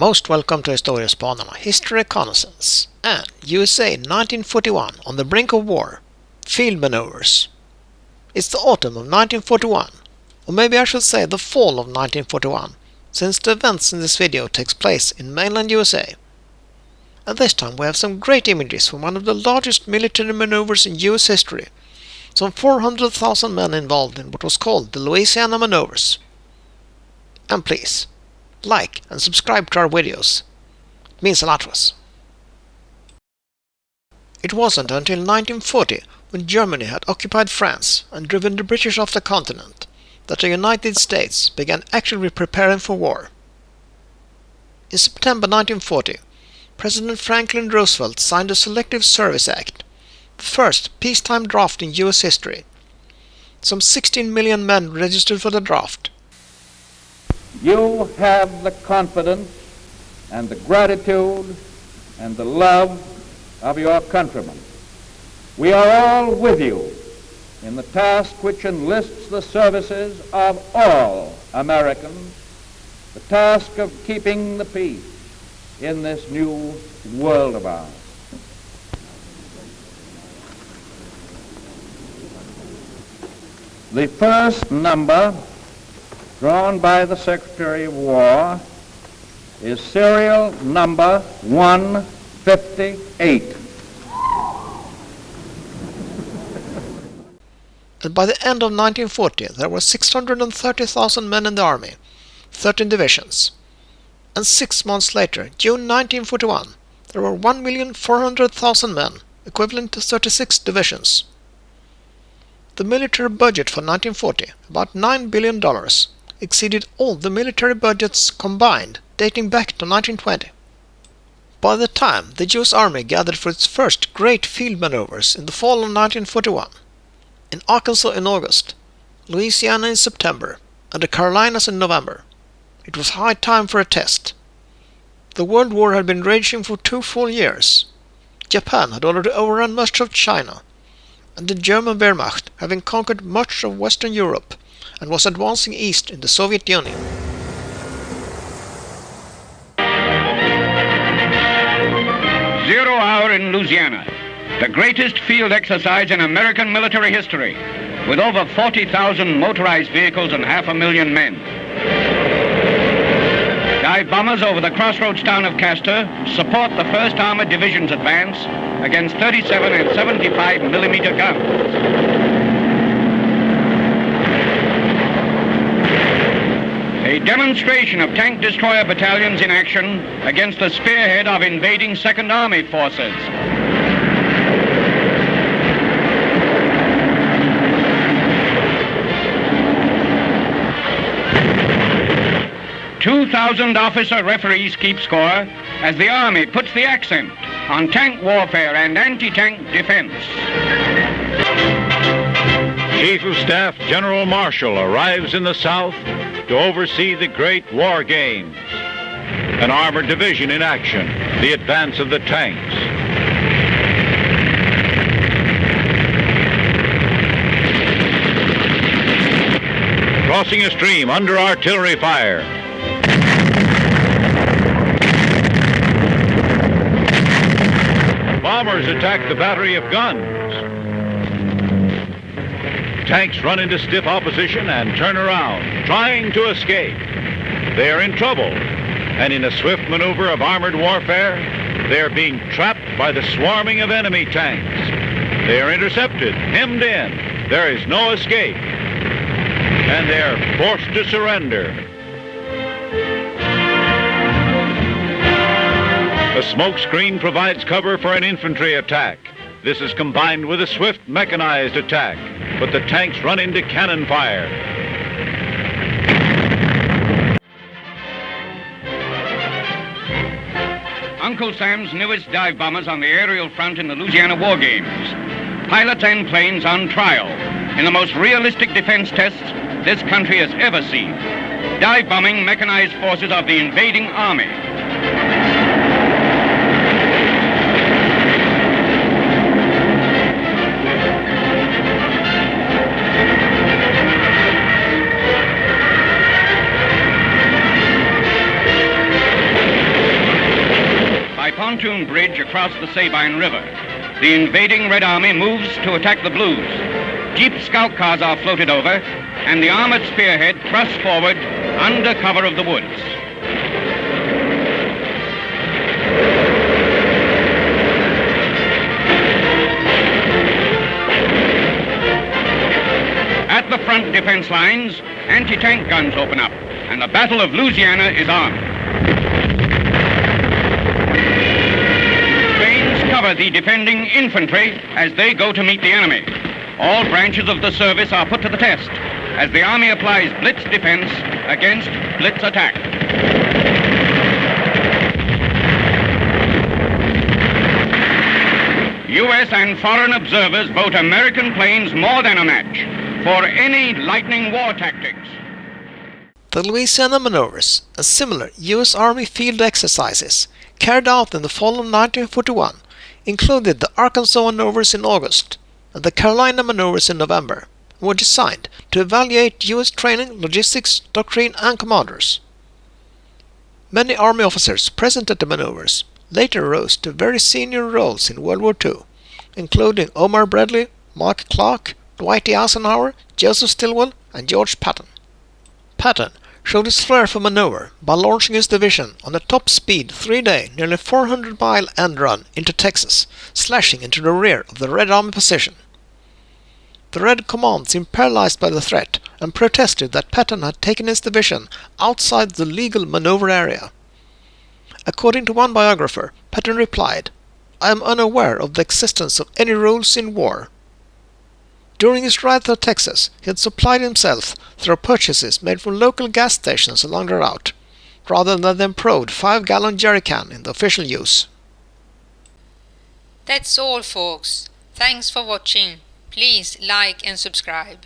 Most welcome to Historiespanarna History Reconnaissance and USA 1941 on the brink of war, field maneuvers. It's the autumn of 1941, or maybe I should say the fall of 1941, since the events in this video takes place in mainland USA. And this time we have some great images from one of the largest military maneuvers in US history, some 400,000 men involved in what was called the Louisiana Maneuvers. And please, like and subscribe to our videos. It means a lot to us. It wasn't until 1940, when Germany had occupied France and driven the British off the continent, that the United States began actively preparing for war. In September 1940, President Franklin Roosevelt signed the Selective Service Act, the first peacetime draft in US history. Some 16 million men registered for the draft. You have the confidence and the gratitude and the love of your countrymen. We are all with you in the task which enlists the services of all Americans, the task of keeping the peace in this new world of ours. The first number drawn by the Secretary of War is serial number 158. And by the end of 1940 there were 630,000 men in the army, 13 divisions. And 6 months later, June 1941, there were 1,400,000 men, equivalent to 36 divisions. The military budget for 1940, about $9 billion, exceeded all the military budgets combined dating back to 1920. By the time the US Army gathered for its first great field maneuvers in the fall of 1941, in Arkansas in August, Louisiana in September, and the Carolinas in November, it was high time for a test. The World War had been raging for 2 full years. Japan had already overrun much of China, and the German Wehrmacht, having conquered much of Western Europe, and was advancing east in the Soviet Union. Zero hour in Louisiana, the greatest field exercise in American military history, with over 40,000 motorized vehicles and 500,000 men. Dive bombers over the crossroads town of Castor support the 1st Armored Division's advance against 37 and 75 millimeter guns. A demonstration of tank destroyer battalions in action against the spearhead of invading Second Army forces. "2,000 officer referees keep score as the Army puts the accent on tank warfare and anti-tank defense." Chief of Staff General Marshall arrives in the South to oversee the great war games. An armored division in action, the advance of the tanks. Crossing a stream under artillery fire. Bombers attack the battery of guns. Tanks run into stiff opposition and turn around, trying to escape. They are in trouble, and in a swift maneuver of armored warfare, they are being trapped by the swarming of enemy tanks. They are intercepted, hemmed in. There is no escape, and they are forced to surrender. A smoke screen provides cover for an infantry attack. This is combined with a swift mechanized attack, but the tanks run into cannon fire. Uncle Sam's newest dive bombers on the aerial front in the Louisiana War Games. Pilots and planes on trial in the most realistic defense tests this country has ever seen. Dive bombing mechanized forces of the invading army. stone bridge across the Sabine River. The invading Red Army moves to attack the Blues. Jeep scout cars are floated over, and the armored spearhead thrusts forward under cover of the woods. At the front defense lines, anti-tank guns open up, and the Battle of Louisiana is on. Trains cover the defending infantry as they go to meet the enemy. All branches of the service are put to the test as the Army applies blitz defense against blitz attack. U.S. and foreign observers vote American planes more than a match for any lightning war tactics. The Louisiana Maneuvers and similar U.S. Army field exercises carried out in the fall of 1941 included the Arkansas Maneuvers in August and the Carolina Maneuvers in November, and were designed to evaluate U.S. training, logistics, doctrine and commanders. Many Army officers present at the maneuvers later rose to very senior roles in World War II, including Omar Bradley, Mark Clark, Dwight E. Eisenhower, Joseph Stilwell and George Patton. Patton showed his flair for maneuver by launching his division on a top-speed 3-day, nearly 400-mile end run into Texas, slashing into the rear of the Red Army position. The Red Command seemed paralyzed by the threat and protested that Patton had taken his division outside the legal maneuver area. According to one biographer, Patton replied, "I am unaware of the existence of any rules in war." During his ride through Texas, he had supplied himself through purchases made from local gas stations along the route, rather than the improved 5-gallon jerry can in the official use. That's all, folks. Thanks for watching. Please like and subscribe.